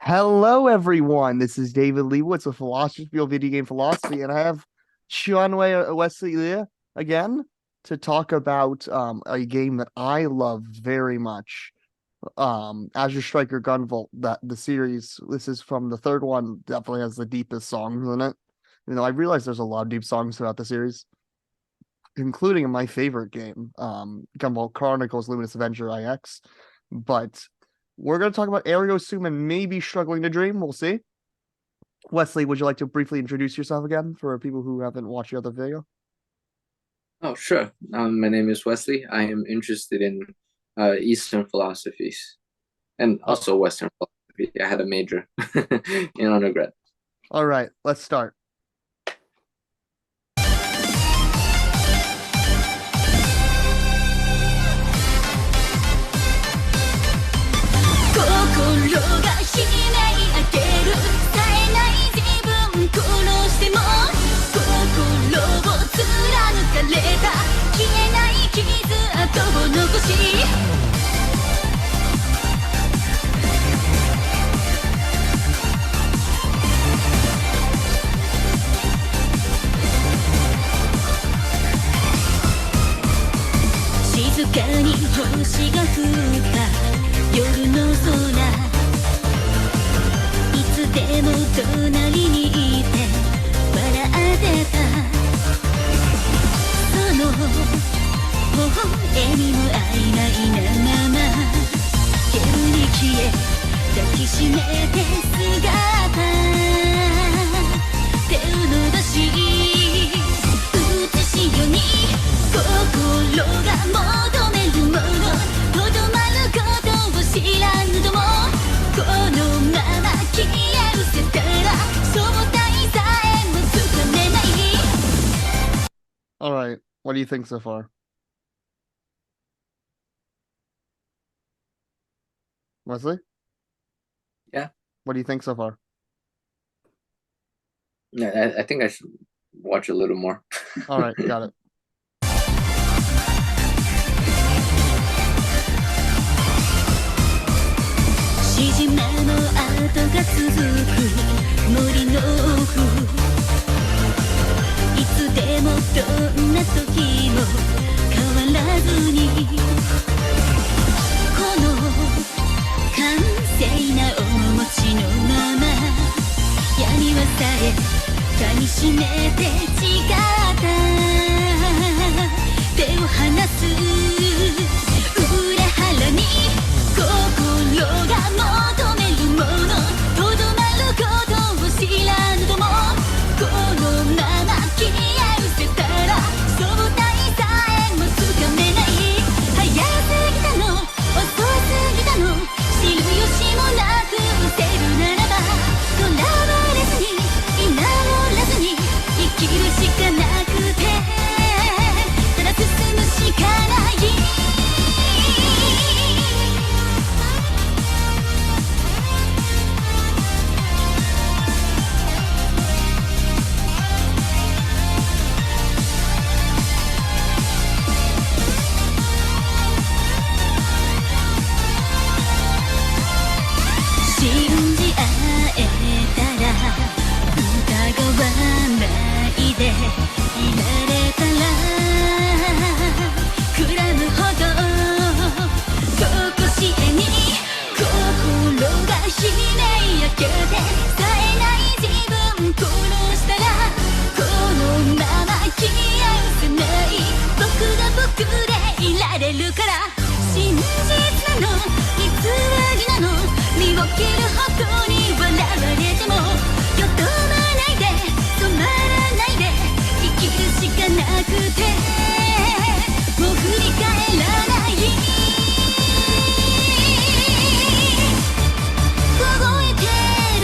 Hello, everyone. This is David Leibowitz with Philosophy of Video Game Philosophy, and I have Quanwei Wesley Liu again to talk about a game that I love very much. Azure Striker Gunvolt, that the series. This is from the third one, definitely has the deepest songs in it. I realize there's a lot of deep songs throughout the series, including in my favorite game, Gunvolt Chronicles Luminous Avenger IX. But we're going to talk about Ergo Sum and maybe Struggling to Dream. We'll see. Wesley, would you like to briefly introduce yourself again for people who haven't watched your other video? Oh, sure. My name is Wesley. I am interested in Eastern philosophies and Oh, also Western philosophy. I had a major in undergrad. all right, let's start. 心が悲鳴あげる冴えない自分殺しても心を貫かれた消えない傷跡を残し静かに星が降った夜の空いつでも隣にいて笑ってたその微笑みも曖昧なまま夜に消え抱きしめて姿手を伸ばし写しように心が求めるものとどまることを知らぬともこのまま消え失せたら正体さえもつかめない All right, what do you think so far? Wesley? Yeah. What do you think so far? Yeah, I think I should watch a little more. All right, got it. しじまの跡が続く森の奥いつでもどんな時も変わらずにこの完成な面持ちのまま闇はさえ噛みしめて誓った手を離す裏腹に心が求めるものとどまることを知らぬともこのまま消え失せたら正体さえもつかめない早すぎたの遅すぎたの知る由もなく失せるならばとらわれずに居直らずに生きるしかなくてただ進むしかない 信じ合えたら疑わないでいられたらくらむほどとこしえに心が悲鳴あげて冴えない自分殺したらこのまま消え失せない僕が僕でいられるから真実なの偽りなの身を切るほどに笑われてもよどまないで止まらないで生きるしかなくてもう振り返らない動いてる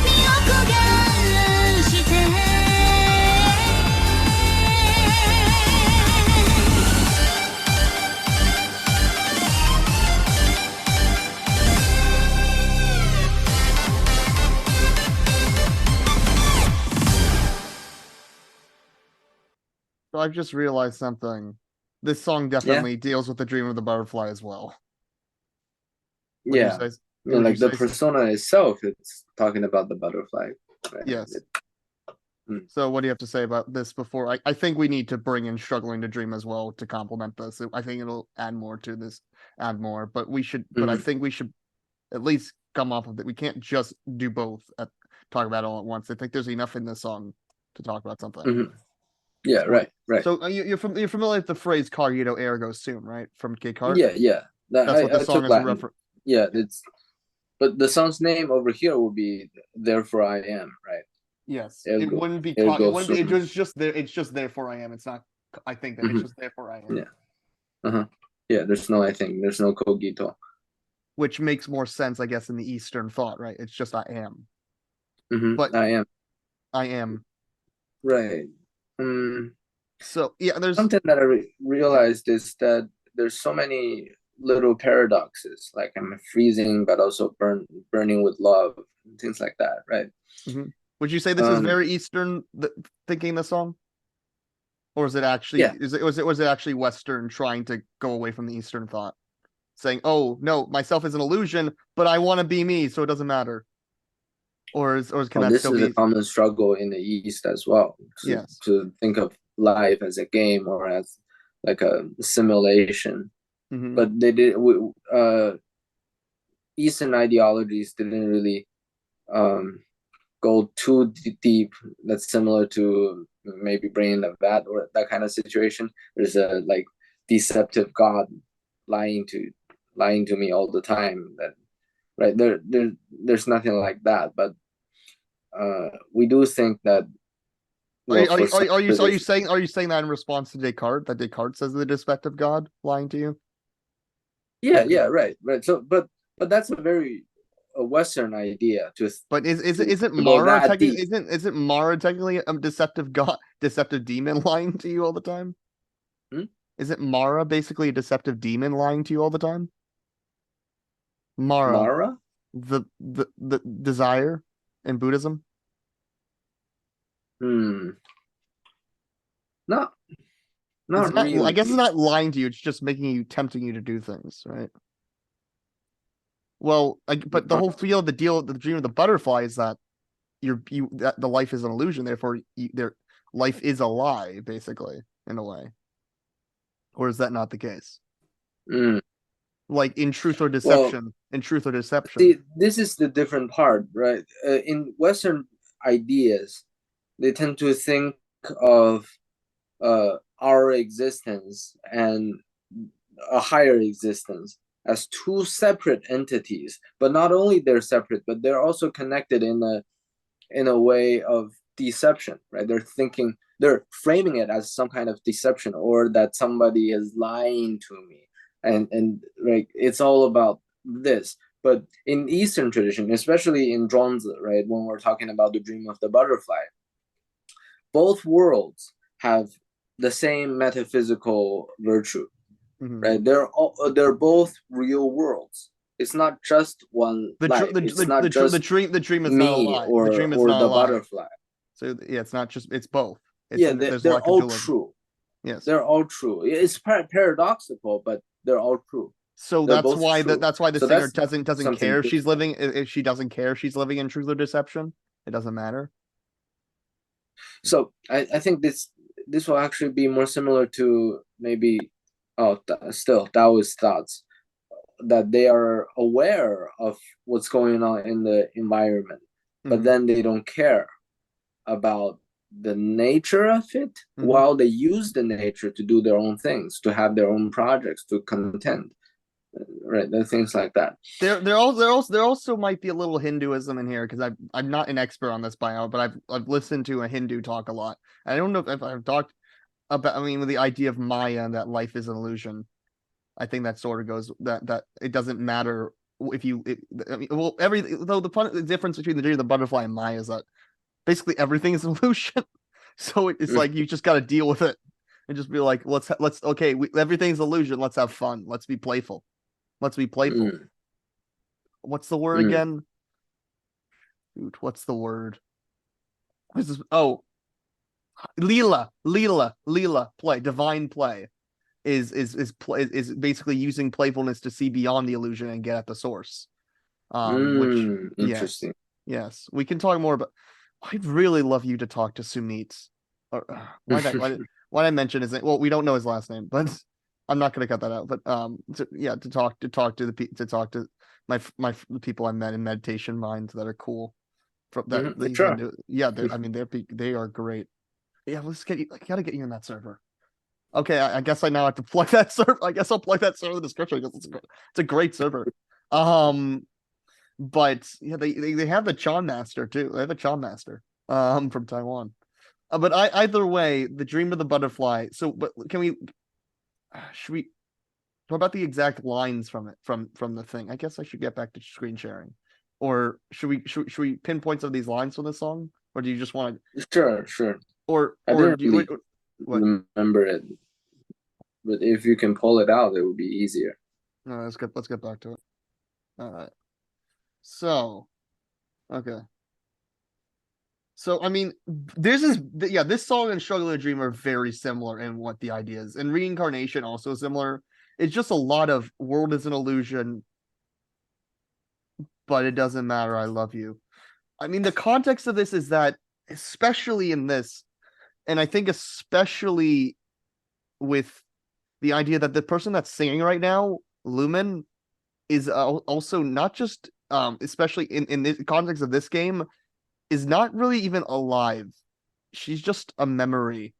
身を焦がして So I've just realized something This song definitely deals with the dream of the butterfly as well. Would you say? Would like you the say persona itself, it's talking about the butterfly. Right? yes. So what do you have to say about this before? I think we need to bring in Struggling to Dream as well to complement this. I think it'll add more to this, but we should, but I think we should at least come off of it. We can't just do both talk about it all at once. I think there's enough in this song to talk about something. Yeah, right. So you're familiar with the phrase "Cargito Ergo Sum," right? From Descartes. Yeah. That's what the song is a reference. Yeah, but the song's name over here will be "Therefore I Am," right? Yes, Ergo, it wouldn't be. Ergo It wouldn't be. Sum. It's just there. It's just therefore I am. It's not. I think that it's just therefore I am. Yeah. Yeah. There's no. I think there's no cogito. Which makes more sense, I guess, in the Eastern thought, right? It's just I am. But I am. I am. Right. So yeah, there's something that I realized is that there's so many little paradoxes, like I'm freezing but also burning with love, and things like that, right? Would you say this is very Eastern thinking, the song, or is it actually was it actually Western trying to go away from the Eastern thought, saying, "Oh no, myself is an illusion, but I want to be me, so it doesn't matter." Or can that this still is be a common struggle in the East as well? To think of life as a game or as like a simulation. But they did. Eastern ideologies didn't really go too deep. That's similar to maybe bringing the vat or that kind of situation. There's a like deceptive God lying to me all the time. That right there's nothing like that. But we do think that. Well, are you saying that in response to Descartes, that Descartes says the deceptive God lying to you? Yeah, right. So, but that's a very Western idea. But isn't Mara technically a deceptive god, deceptive demon lying to you all the time? Isn't Mara basically a deceptive demon lying to you all the time? Mara, the desire in Buddhism. Not really. I guess it's not lying to you. It's just tempting you to do things, right? Well, but the whole feel of the dream of the butterfly is that that the life is an illusion. Therefore, life is a lie, basically, in a way. Or is that not the case? Like in Truth or Deception. See, this is the different part, right? In Western ideas, they tend to think of our existence and a higher existence as two separate entities. But not only they're separate, but they're also connected in a way of deception, right? They're framing it as some kind of deception, or that somebody is lying to me, and like it's all about this. But in Eastern tradition, especially in Zhuangzi, right, when we're talking about the dream of the butterfly, both worlds have the same metaphysical virtue, right? They're both real worlds. It's not just one life. The dream is not a lie. Or the butterfly. So yeah, it's not just, it's both. They're all true. Yes, they're all true. It's paradoxical, but they're all true. So that's why the singer doesn't care if she's living. If she doesn't care, she's living in truth or deception. It doesn't matter. So I think this will actually be more similar to maybe still Daoist thoughts, that they are aware of what's going on in the environment, but then they don't care about the nature of it, while they use the nature to do their own things, to have their own projects, to contend, right? There are things like that. There also might be a little Hinduism in here, because I'm not an expert on this bio, but I've listened to a Hindu talk a lot. I don't know if I've talked about, I mean, with the idea of Maya and that life is an illusion. I think that sort of goes that it doesn't matter if you. The difference between the dream of the butterfly and Maya is that basically everything is an illusion. So it's like you just got to deal with it and just be like, everything's illusion. Let's have fun. Let's be playful. What's the word again? Dude, what's the word? Lila, play, divine play. is basically using playfulness to see beyond the illusion and get at the source. Which Interesting. yes, we can talk more about. I'd really love you to talk to Sumit. Or why did I mention his name? Well, we don't know his last name, but I'm not going to cut that out. But to talk to the people I met in meditation minds that are cool. From that, Sure. They are great. Yeah, I gotta get you in that server. Okay, I guess I now have to plug that server. I guess I'll plug that server in the description because it's a great server. But yeah, they have the Chan Master too. They have a Chan Master from Taiwan. But either way, the Dream of the Butterfly. So, but can we? Should we? What about the exact lines from it from the thing? I guess I should get back to screen sharing, or should we pinpoint some of these lines from the song, or do you just want to? Sure. Or I didn't really what? Remember it, but if you can pull it out, it would be easier. No, let's get back to it. All right. So, okay. So I mean, this song and Struggle to Dream are very similar in what the idea is, and Reincarnation also similar. It's just a lot of world is an illusion, but it doesn't matter. I love you. I mean, the context of this is that, especially in this, and I think especially with the idea that the person that's singing right now, Lumen, is also not just, especially in the context of this game, is not really even alive. She's just a memory.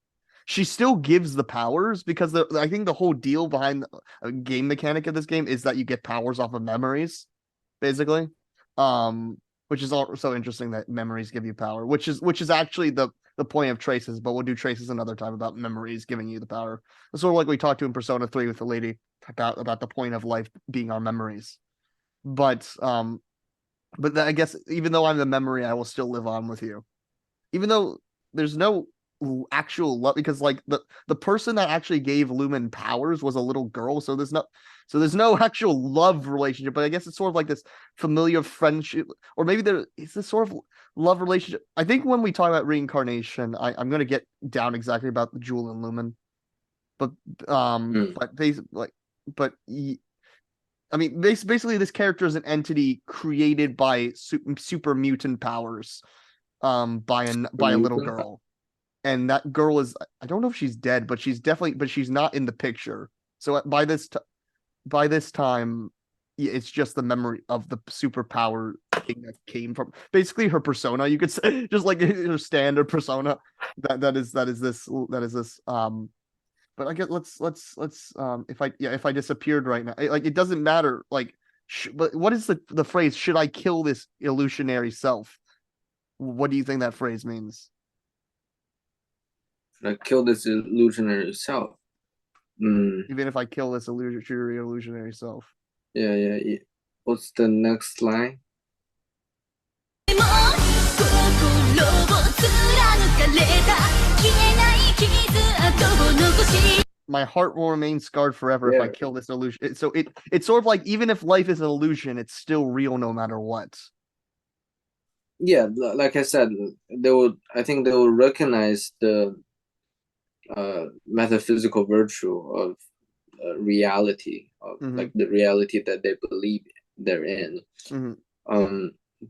She still gives the powers because I think the whole deal behind the game mechanic of this game is that you get powers off of memories, basically. Which is also interesting that memories give you power, which is actually the point of traces, but we'll do traces another time about memories giving you the power. It's sort of like we talked to in Persona 3 with the lady about the point of life being our memories. But I guess even though I'm the memory, I will still live on with you. Even though there's no actual love, because like the person that actually gave Lumen powers was a little girl, so there's no actual love relationship, but I guess it's sort of like this familiar friendship, or maybe there is this sort of love relationship. I think when we talk about reincarnation, I'm going to get down exactly about the Jewel and Lumen, but I mean, basically this character is an entity created by super mutant powers, by a little girl. And that girl is, I don't know if she's dead, but she's not in the picture. So by this time, it's just the memory of the superpower thing that came from basically her persona. You could say just like her standard persona. That is this. But I guess let's if I disappeared right now, like it doesn't matter. Like, but what is the phrase? Should I kill this illusionary self? What do you think that phrase means? Should I kill this illusionary self? Even if I kill this illusionary self. Yeah. What's the next line? My heart will remain scarred forever if I kill this illusion. So it's sort of like, even if life is an illusion, it's still real no matter what. Yeah, like I said, I think they will recognize the metaphysical virtue of reality, of like the reality that they believe they're in.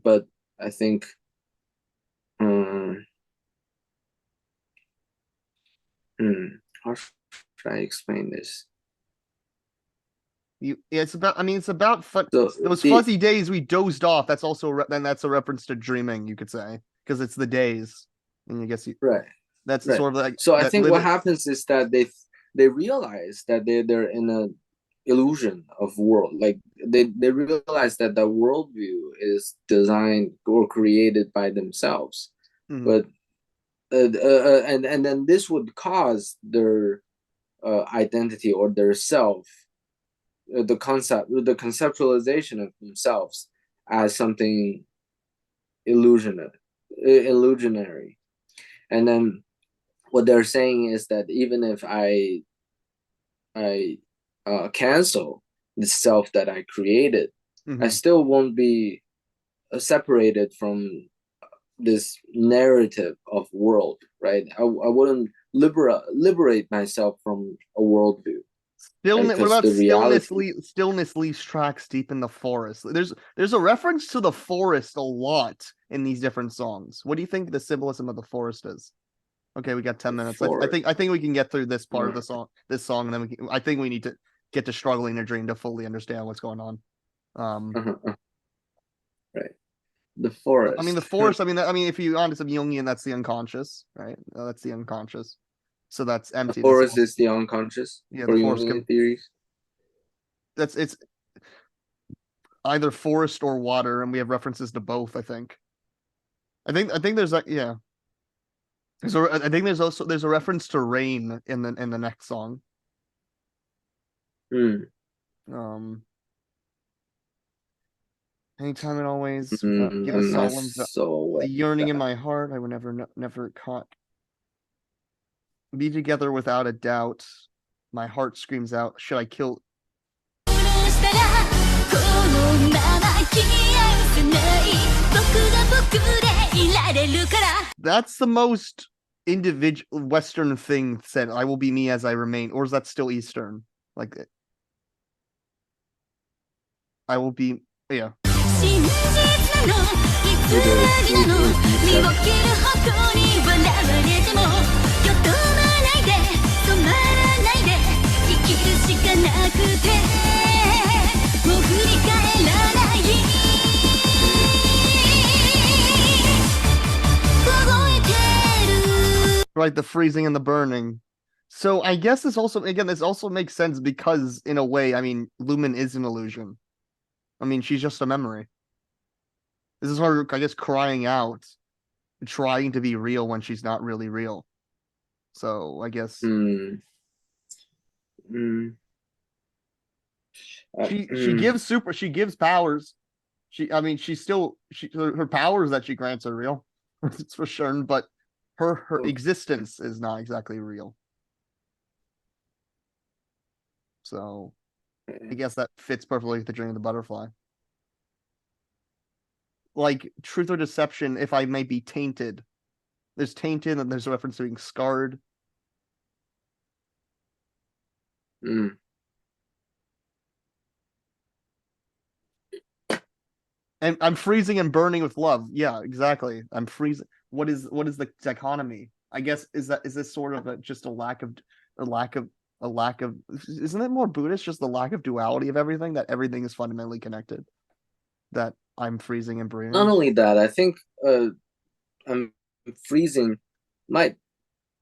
But I think how should I explain this? It's about those fuzzy days we dozed off. That's also that's a reference to dreaming, you could say, because it's the days, and I guess that's sort of like. So I think what happens is that they realize that they're in an illusion of world. Like they realize that the worldview is designed or created by themselves, but and then this would cause their identity or their self, the conceptualization of themselves as something illusionary. And then what they're saying is that even if I cancel the self that I created, I still won't be separated from this narrative of world, right? I wouldn't liberate myself from a worldview. Stillness. What Because about the stillness? reality. Stillness leaves tracks deep in the forest. There's a reference to the forest a lot in these different songs. What do you think the symbolism of the forest is? Okay, we got 10 minutes. I think we can get through this part of the song, and then I think we need to get to Struggling to Dream to fully understand what's going on. Right. The forest. I mean, the forest. I mean, if you honest, Jungian, that's the unconscious, right? That's the unconscious. So that's empty. The forest is the unconscious. Yeah, for the forest Jungian theories. it's either forest or water, and we have references to both. I think there's like yeah. I think there's a reference to rain in the next song. Anytime and always give a solemn the yearning in my heart I would never caught. Be together without a doubt. My heart screams out, should I kill? That's the most individual Western thing said. I will be me as I remain, or is that still Eastern? Like, I will be, yeah. Right, the freezing and the burning. So I guess this also makes sense because in a way, I mean, Lumen is an illusion. I mean, she's just a memory. This is her, I guess, crying out, trying to be real when she's not really real. So I guess she gives powers. Her powers that she grants are real. It's for sure, but her existence is not exactly real. So I guess that fits perfectly with the Dream of the Butterfly. Like truth or deception, if I may be tainted. There's tainted and there's a reference to being scarred. And I'm freezing and burning with love. Yeah, exactly. I'm freezing. What is the dichotomy? I guess is this sort of just a lack of isn't it more Buddhist, just the lack of duality of everything, that everything is fundamentally connected? That I'm freezing and burning. Not only that, I think I'm freezing might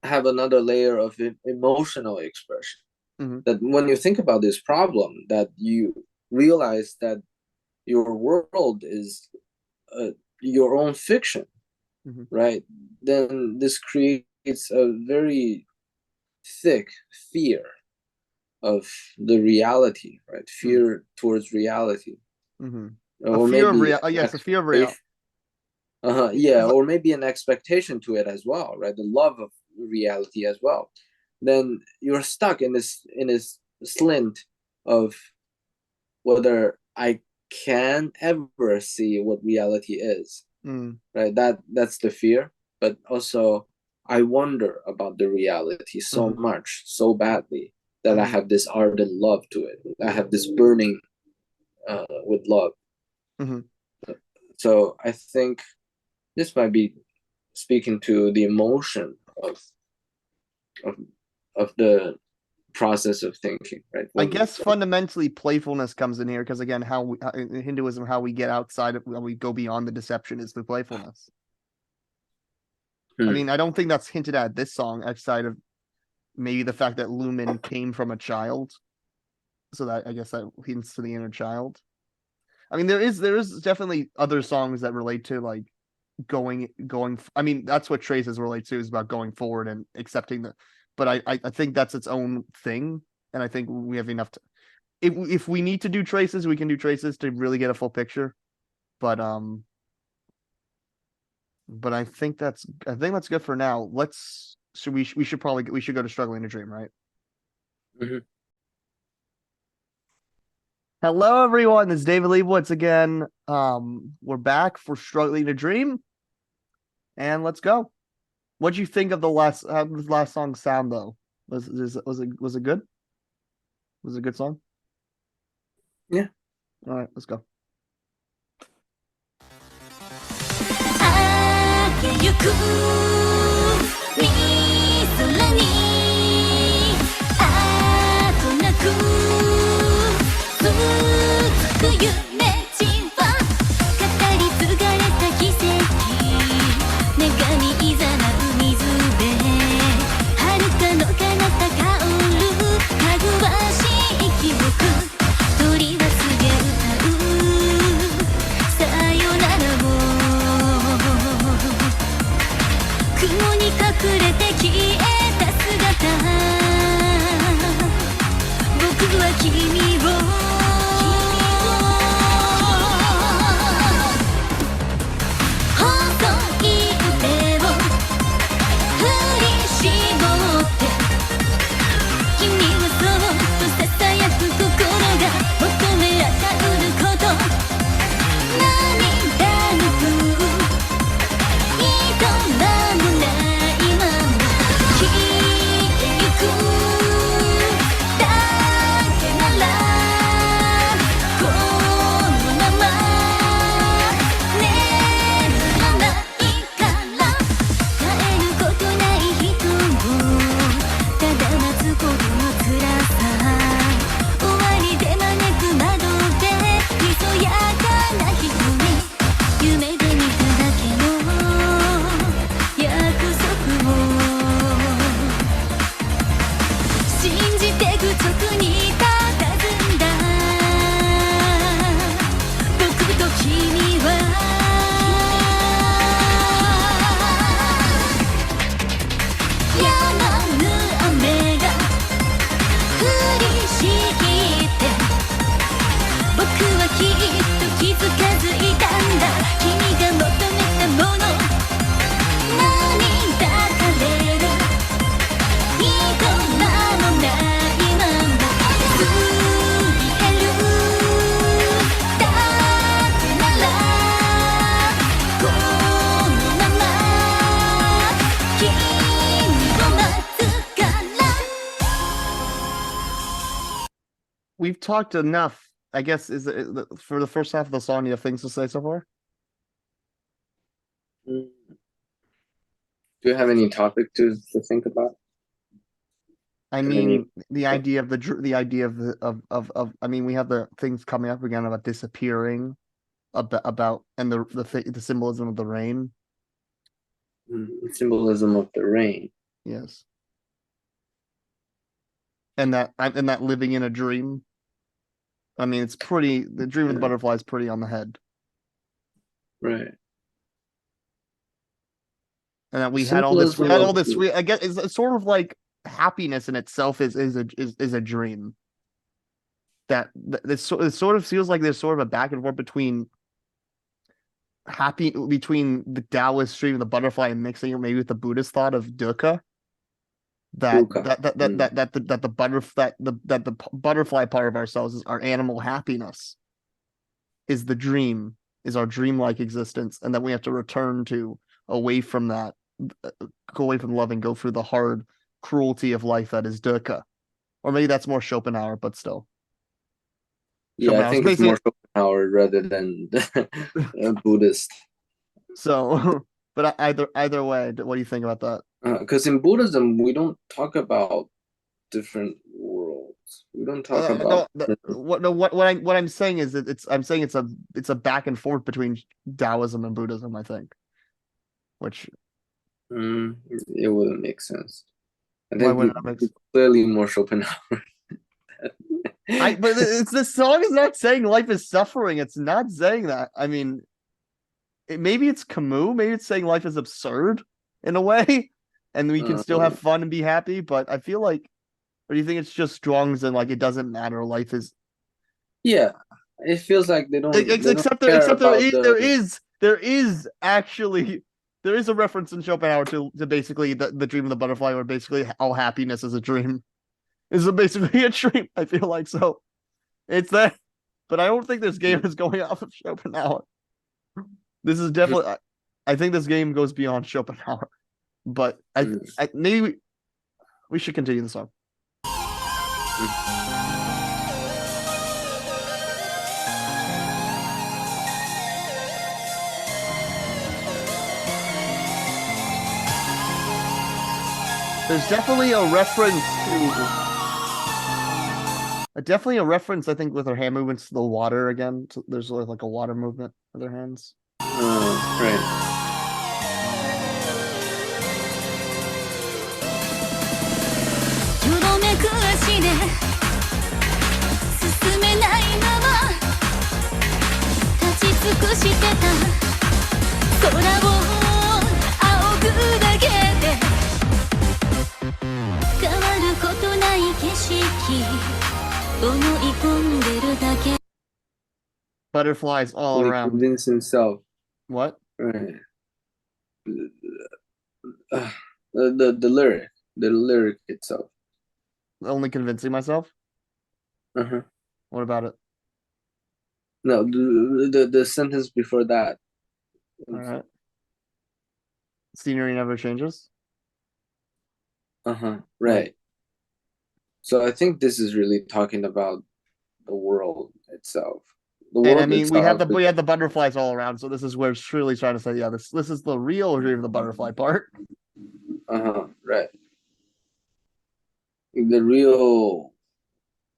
have another layer of emotional expression. That when you think about this problem, that you realize that your world is your own fiction, right? Then this creates a very thick fear of the reality, right? Fear towards reality. Or maybe a fear of reality. Yeah, or maybe an expectation to it as well, right? The love of reality as well. Then you're stuck in this slint of whether I can ever see what reality is, right? That's the fear, but also I wonder about the reality so much, so badly, that I have this ardent love to it. I have this burning with love. So I think this might be speaking to the emotion of the process of thinking, right? I guess fundamentally playfulness comes in here because, again, in Hinduism, how we get outside of, when we go beyond the deception, is through playfulness. I mean, I don't think that's hinted at this song outside of maybe the fact that Lumen came from a child, so that I guess that hints to the inner child. I mean, there is definitely other songs that relate to like going. I mean, that's what Traces relate to, is about going forward and accepting the. But I think that's its own thing, and I think we have enough to. If we need to do Traces, we can do Traces to really get a full picture. But I think that's good for now. We should go to Struggling to Dream, right? Hello, everyone. This is David Liu once again. We're back for Struggling to Dream, and let's go. What'd you think of the last song sound though? Was it good? Was it a good song? Yeah. All right, let's go. 明けゆく海空にあとなく続く夢路は語り継がれた奇跡願いいざなう水辺遥かの彼方香るかぐわしい記憶取り忘れ歌うさよならを雲に隠れて消えた姿僕は君を細い腕を振り絞って君はそっとささやく心が求め当たること涙ぬく営もないまま消えゆくだけならこのまま眠らないから帰ることない人をただ待つことの辛さ終わりで招く窓でみそやかな瞳夢で見ただけの約束を信じて愚直に佇んだ僕と君は止まぬ雨が降りしきって僕はきっと気づかずいたんだ君が求めたもの涙垂れる営もないまま過ぎてるだけならこのまま君を待つから We've talked enough. I guess for the first half of the song, you have things to say so far? Do you have any topic to think about? I mean, the idea of the idea of the I mean, we have the things coming up again about disappearing, about and the symbolism of the rain. Symbolism of the rain. Yes. And that living in a dream. I mean, it's pretty. The dream of the butterfly is pretty on the head. Right. And that we had all this. Symbolism of I guess it's sort of like happiness in itself is a dream. That it sort of feels like there's sort of a back and forth between the Taoist dream of the butterfly and mixing it maybe with the Buddhist thought of dukkha. The butterfly part of ourselves is our animal happiness, is the dream, is our dreamlike existence, and then we have to return to away from that, go away from love and go through the hard cruelty of life that is dukkha. Or maybe that's more Schopenhauer, but still. Yeah, I think it's more Schopenhauer rather than Buddhist. So, but either way, what do you think about that? Because in Buddhism, we don't talk about different worlds. We don't talk about what I'm saying is that it's a back and forth between Daoism and Buddhism, I think. Which it wouldn't make sense. I Why think wouldn't that make sense? clearly more Schopenhauer. But the song is not saying life is suffering. It's not saying that. I mean, maybe it's Camus. Maybe it's saying life is absurd in a way, and we can still have fun and be happy. But I feel like, or do you think it's just Zhuangzi and like it doesn't matter? Life is. Yeah, it feels like they don't. Except there is actually a reference in Schopenhauer to basically the dream of the butterfly, where basically all happiness is a dream. Is basically a dream. I feel like so. It's that, but I don't think this game is going off of Schopenhauer. This is definitely. I think this game goes beyond Schopenhauer, but I maybe we should continue the song. There's definitely a reference I think, with her hand movements to the water again. There's like a water movement with her hands. Right. よろめく足で進めないまま立ち尽くしてた空を仰ぐだけで変わることない景色思い込んでるだけ Butterflies all He around. convinced himself. What? Right. The lyric itself. Only convincing myself? Uh-huh. What about it? No, the sentence before that. All right. Scenery never changes? Uh-huh. Right. So I think this is really talking about the world itself. The world And I mean, we have itself the butterflies all around, so this is where it's really trying to say, yeah, this is the real dream of the butterfly part. Right. The real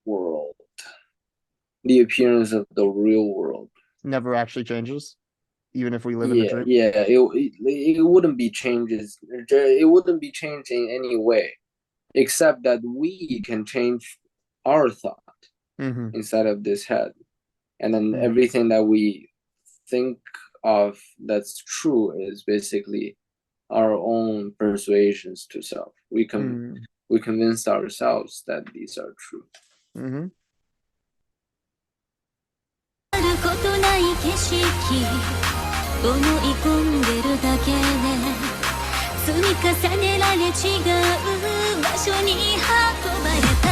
world. The appearance of the real world. Never actually changes, even if we live in the dream. Yeah, it wouldn't be changes. It wouldn't be changed in any way, except that we can change our thought inside of this head, and then everything that we think of that's true is basically our own persuasions to self. We convince ourselves that these are true. あることない景色思い込んでるだけで積み重ねられ違う場所に運ばれた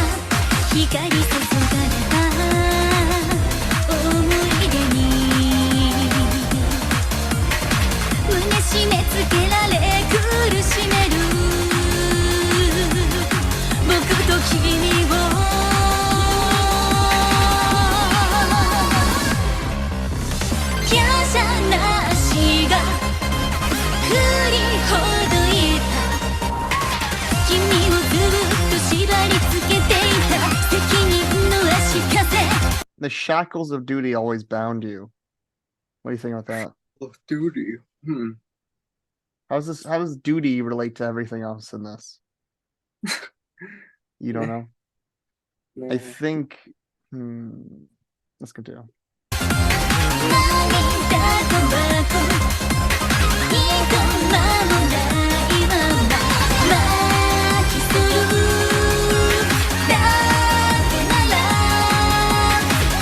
光注がれた思い出に胸締め付けられ苦しめる僕と君を華奢な足が振りほどいた君をずっと縛り付けていた責任の足かせ The shackles of duty always bound you. What do you think about that? Of duty. How does duty relate to everything else in this? You don't know? No. I think let's continue. 涙とバコ糸間もないまま麻痺するだけなら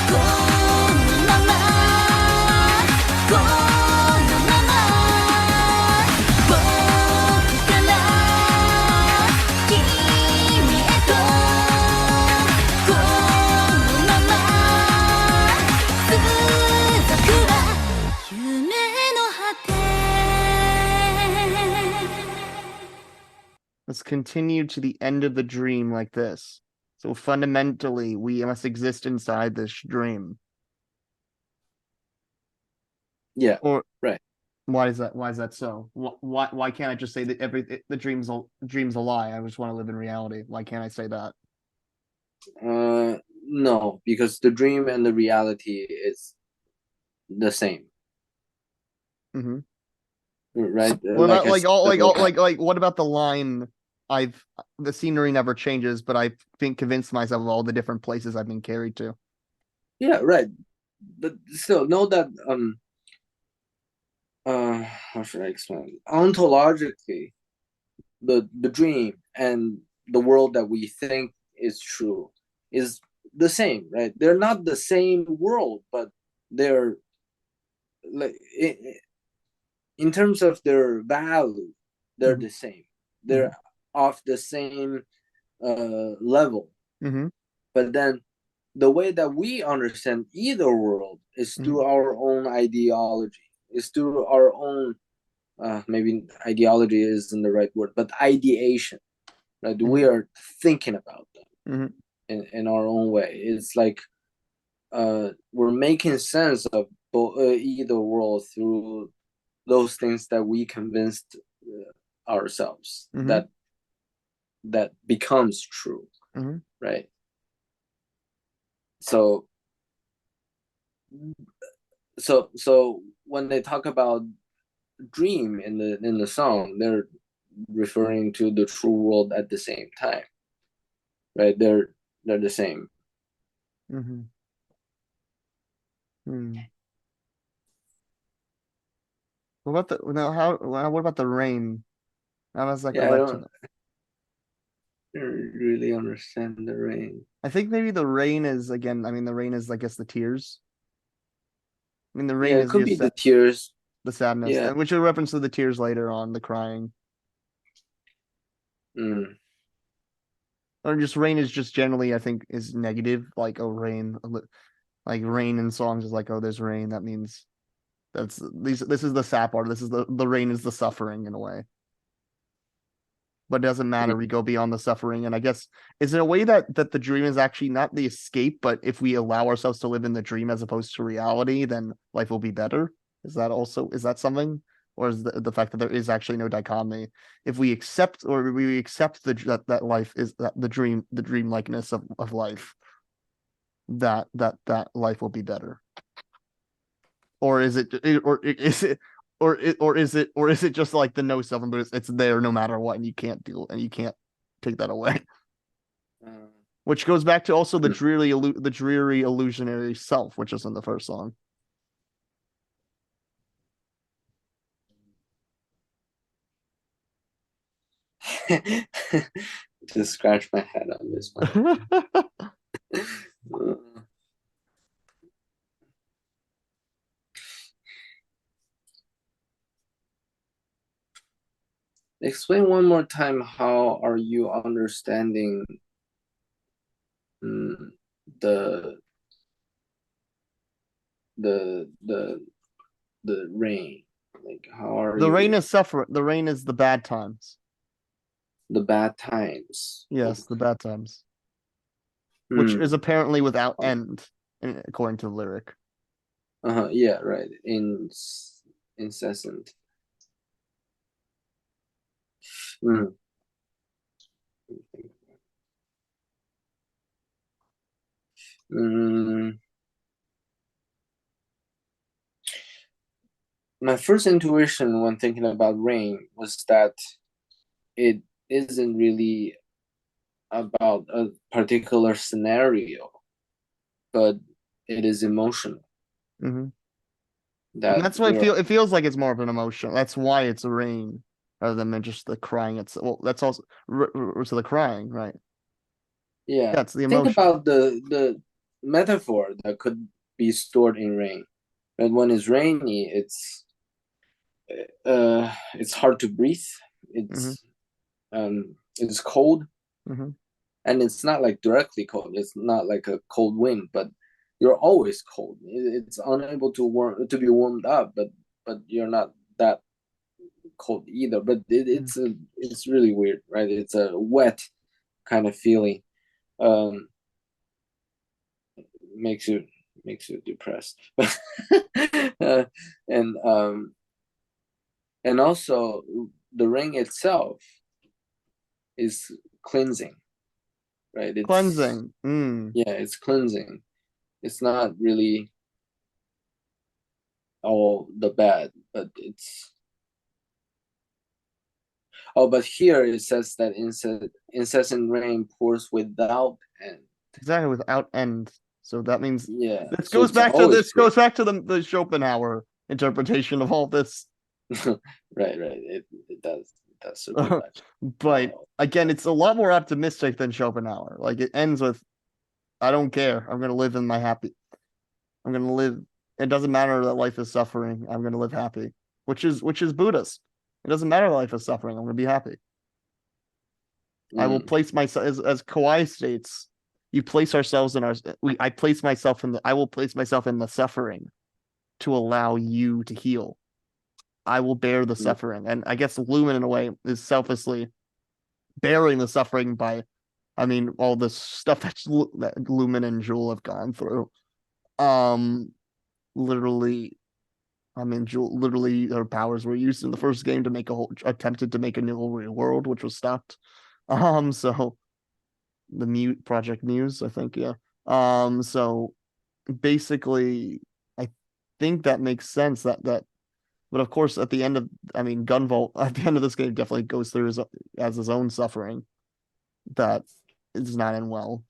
このまま僕から君へとこのまま夢の果て Let's continue to the end of the dream like this. So fundamentally, we must exist inside this dream. Yeah. Or right. Why is that so? Why can't I just say that the dream's a lie? I just want to live in reality. Why can't I say that? No, because the dream and the reality is the same. Right. What about what about the line? The scenery never changes, but I've been convinced myself of all the different places I've been carried to. Yeah, right. But still, know that how should I explain? Ontologically, the dream and the world that we think is true is the same, right? They're not the same world, but they're like in terms of their value, they're the same. They're of the same level. But then the way that we understand either world is through our own ideology. It's through our own maybe ideology isn't the right word, but ideation. Right? We are thinking about them in our own way. It's like we're making sense of either world through those things that we convinced ourselves that that becomes true, Mhm. right? So when they talk about dream in the song, they're referring to the true world at the same time, right? They're the same. Mm-hmm. Hmm. What about the now? What about the rain? How does that go Yeah, I back to don't them? really understand the rain. I think maybe the rain is again. I mean, the rain is, I guess, the tears. I mean, the Yeah, rain it is could be the tears. the sadness, Yeah. and which will reference to the tears later on, the crying, Mm. or just rain is just generally, I think, is negative. Like, oh, rain, like rain in songs is like, oh, there's rain. That means that's these. This is the sad part. This is the rain is the suffering in a way. But it doesn't matter. We go beyond the suffering, and I guess is it a way that the dream is actually not the escape, but if we allow ourselves to live in the dream as opposed to reality, then life will be better. Is that something, or is the fact that there is actually no dichotomy? If we accept or we accept that life is that the dream likeness of life, that life will be better, or is it or is it or is it just like the no suffering, but it's there no matter what, and you can't deal and you can't take that away. Uh, Which goes back to also the dreary illusionary self, which is in the first song. Just scratch my head on this one. Explain one more time, how are you understanding the the the the rain? Like, how are The rain you is suffering. The rain is the bad times. the bad times? Yes, the bad times, which is Hmm. apparently without end, according to the lyric. Yeah, right. Incessant. Hmm. Mm. My first intuition when thinking about rain was that it isn't really about a particular scenario, but it is emotional. Mm-hmm. And That that's why we're it feels like it's more of an emotion. That's why it's a rain rather than just the crying. It's well, that's also so the crying, right? Yeah. Yeah, it's the Think emotion. about the metaphor that could be stored in rain. And when it's rainy, it's hard to breathe. Mm-hmm. It's cold, Mm-hmm. and it's not like directly cold. It's not like a cold wind, but you're always cold. It's unable to be warmed up, but you're not that cold either. But it's really weird, right? It's a wet kind of feeling. Um, makes you depressed. uh, and um, and also the ring itself is cleansing, right? It's Cleansing. Mm. Yeah, it's cleansing. It's not really all the bad, but it's but here it says that incessant rain pours without end. Exactly, without end. So that means Yeah, so it's always this poor. goes back to the Schopenhauer interpretation of all this. Right, it does circle back. But again, it's a lot more optimistic than Schopenhauer. Like it ends with, I don't care. I'm gonna live in my happy. I'm gonna live. It doesn't matter that life is suffering. I'm gonna live happy, which is Buddhist. It doesn't matter that life is suffering. I'm gonna be happy. I will place myself as Kawhi states. You place ourselves in our. I place myself in the. I will place myself in the suffering to allow you to heal. I will bear the suffering, and I guess Lumen in a way is selflessly bearing the suffering by, I mean, all the stuff that Lumen and Jewel have gone through. Um, literally, I mean, Jewel, literally, her powers were used in the first game to make attempted to make a new real world, which was stopped. So the Mute Project Muse, I think, yeah. So basically, I think that makes sense. But of course, at the end of, I mean, Gunvolt at the end of this game definitely goes through his own suffering that is not in well.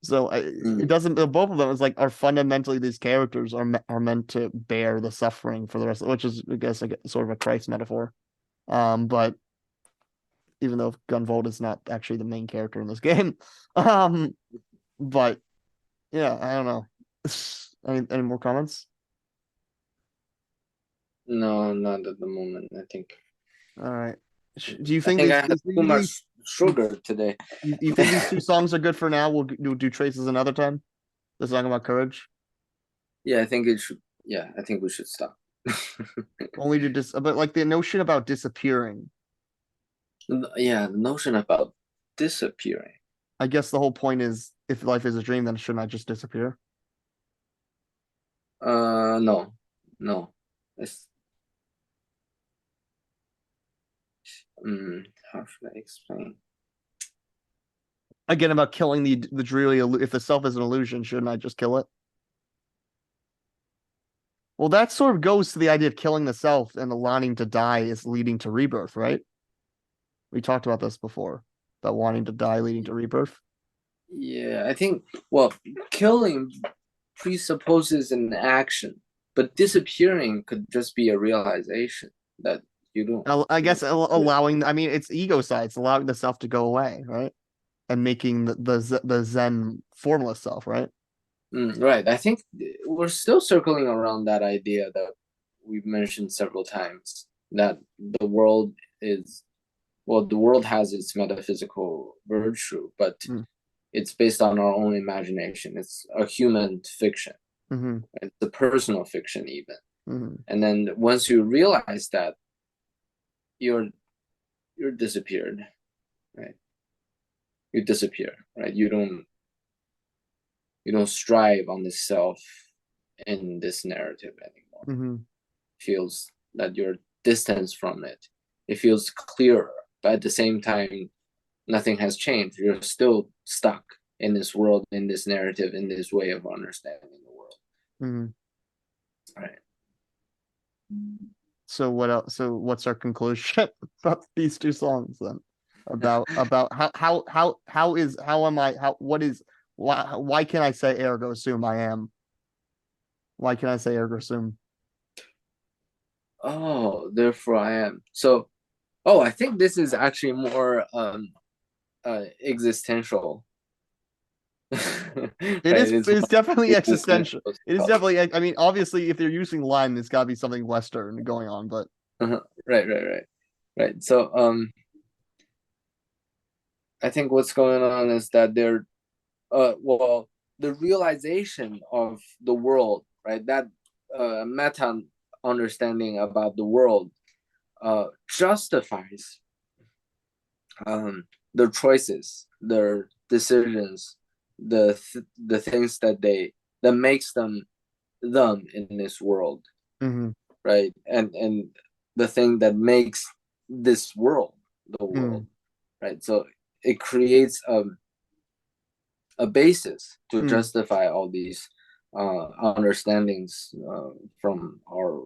It doesn't. Both of them is like are fundamentally these characters are meant to bear the suffering for the rest, which is I guess sort of a Christ metaphor. But even though Gunvolt is not actually the main character in this game, but yeah, I don't know. Any more comments? No, not at the moment. I think. All right. Do you I think think I these? had too much sugar today. You think these two songs are good for now? We'll do Traces another time. The song about courage. Yeah, I think it should. Yeah, I think we should stop. Only to but like the notion about disappearing. Yeah, the notion about disappearing. I guess the whole point is if life is a dream, then shouldn't I just disappear? No, no. It's how should I explain? Again, about killing the dreary. If the self is an illusion, shouldn't I just kill it? Well, that sort of goes to the idea of killing the self and the wanting to die is leading to rebirth, right? We talked about this before, about wanting to die leading to rebirth. Yeah, I think, well, killing presupposes an action, but disappearing could just be a realization that you don't. I guess allowing, I mean, it's ego side, it's allowing the self to go away, right? And making the Zen formless self, right? Right. I think we're still circling around that idea that we've mentioned several times, that the world is, well, the world has its metaphysical virtue, but it's based on our own imagination. It's a human fiction. It's a personal fiction even. And then once you realize that, you're disappeared, right? You disappear, right? You don't strive on the self in this narrative anymore. Feels that you're distanced from it. It feels clearer, but at the same time, nothing has changed. You're still stuck in this world, in this narrative, in this way of understanding the world. All right. So what else? So what's our conclusion about these two songs then? About why can I say Ergo Sum I am? Why can I say Ergo Sum? Oh, therefore I am. So, I think this is actually more existential. It's definitely existential. It is definitely, I mean, obviously if they're using Lime, it's gotta be something Western going on, but right. So I think what's going on is that they're well, the realization of the world, right? That meta understanding about the world justifies their choices, their decisions, the things that makes them in this world, right? And the thing that makes this world the world, right? So it creates a basis to justify all these understandings from our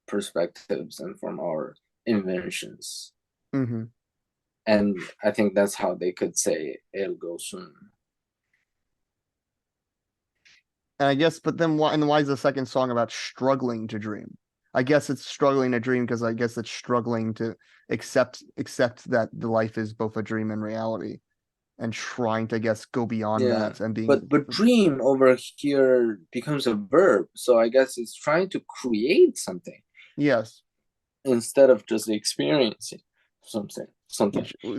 perspectives and from our inventions. And I think that's how they could say Ergo Sum. And I guess, but then why is the second song about struggling to dream? I guess it's struggling to dream because I guess it's struggling to accept that the life is both a dream and reality, and trying to, I guess, go beyond that and being. But dream over here becomes a verb, so I guess it's trying to create something. Yes. Instead of just experiencing something.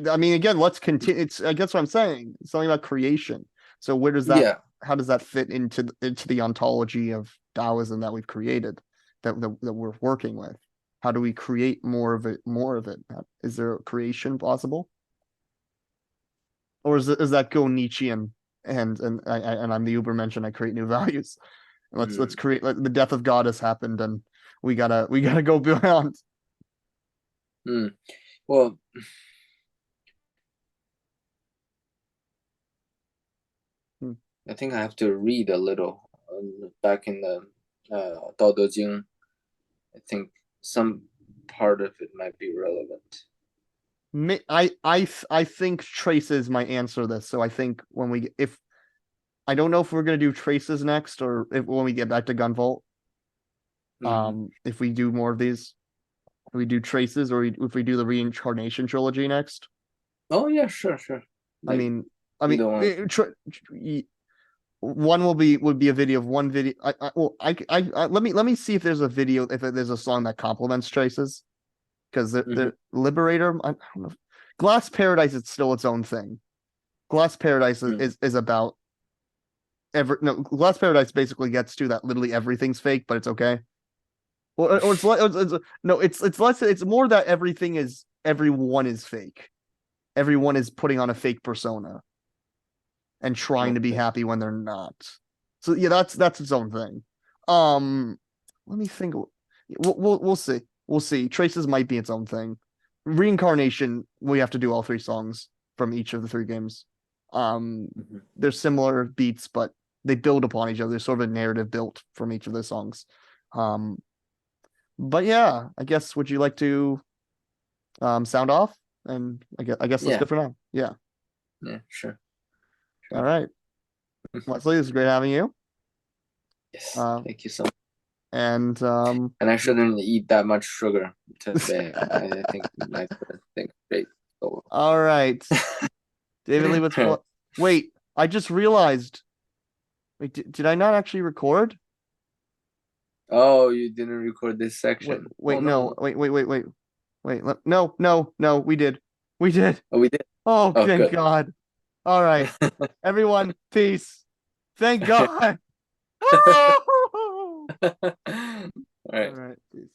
I mean, again, let's continue. I guess what I'm saying. It's something about creation. So where does that? Yeah. How does that fit into the ontology of Daoism that we've created, that we're working with? How do we create more of it? Is there a creation possible? Or is that go Nietzschean and I'm the Ubermensch, I create new values. Let's create. The death of God has happened, and we gotta go beyond. Well, I think I have to read a little back in the Daoism. I think some part of it might be relevant. I think traces might answer this. So I think if I don't know if we're gonna do traces next or when we get back to Gunvolt. If we do more of these, if we do traces or if we do the reincarnation trilogy next. Oh yeah, sure. I Like, mean, one would be a video of one video. Let me see if there's a video, if there's a song that complements traces, because the Liberator. I don't know. Glass Paradise is still its own thing. Glass Paradise is about Glass Paradise basically gets to that literally everything's fake, but it's okay. Or it's less. It's more that everyone is fake. Everyone is putting on a fake persona and trying to be happy when they're not. So yeah, that's its own thing. Let me think. We'll see. We'll see. Traces might be its own thing. Reincarnation, we have to do all 3 songs from each of the 3 games. They're similar beats, but they build upon each other. There's sort of a narrative built from each of the songs. But yeah, I guess, would you like to sound off? And I guess that's good for now. Yeah. Yeah, sure. All right. Wesley, this is great having you. Yes, thank you so much. And I shouldn't eat that much sugar today. I think my think great. So. All right. David Lee, wait, I just realized. Wait, did I not actually record? Oh, you didn't record this section. Wait, no. Wait. No, we did. We did. Oh, we did. Oh, thank God. All right. Everyone, peace. Thank God. All right. All right. Peace.